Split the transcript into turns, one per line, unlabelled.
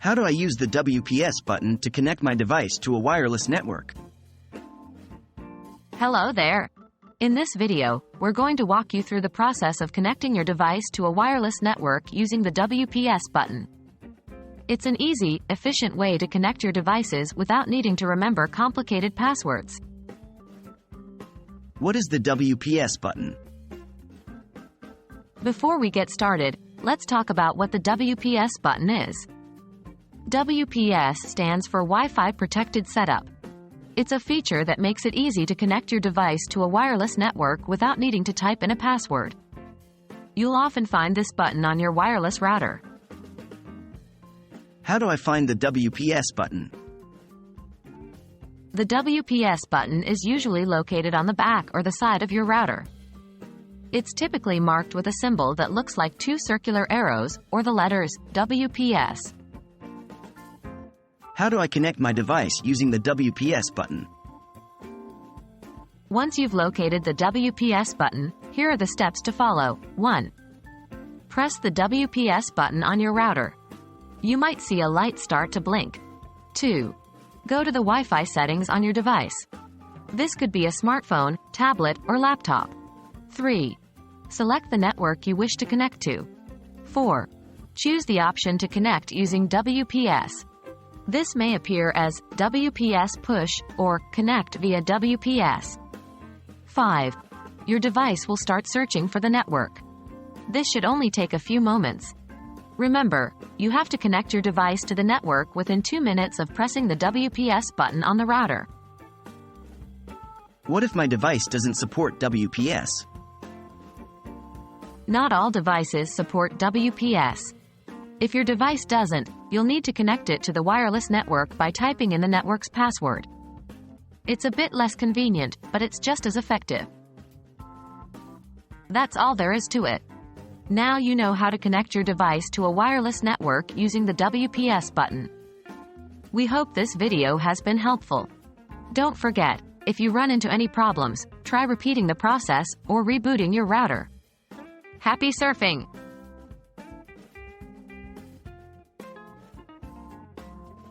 How do I use the WPS button to connect my device to a wireless network?
Hello there. In this video, we're going to walk you through the process of connecting your device to a wireless network using the WPS button. It's an easy, efficient way to connect your devices without needing to remember complicated passwords.
What is the WPS button?
Before we get started, let's talk about what the WPS button is. WPS stands for Wi-Fi Protected Setup. It's a feature that makes it easy to connect your device to a wireless network without needing to type in a password. You'll often find this button on your wireless router.
How do I find the WPS button?
The WPS button is usually located on the back or the side of your router. It's typically marked with a symbol that looks like two circular arrows, or the letters WPS.
How do I connect my device using the WPS button?
Once you've located the WPS button, here are the steps to follow. 1. Press the WPS button on your router. You might see a light start to blink. 2. Go to the Wi-Fi settings on your device. This could be a smartphone, tablet, or laptop. 3. Select the network you wish to connect to. 4. Choose the option to connect using WPS. This may appear as WPS Push or Connect via WPS. 5. Your device will start searching for the network. This should only take a few moments. Remember, you have to connect your device to the network within 2 minutes of pressing the WPS button on the router.
What if my device doesn't support WPS?
Not all devices support WPS. If your device doesn't, you'll need to connect it to the wireless network by typing in the network's password. It's a bit less convenient, but it's just as effective. That's all there is to it. Now you know how to connect your device to a wireless network using the WPS button. We hope this video has been helpful. Don't forget, if you run into any problems, try repeating the process or rebooting your router. Happy surfing!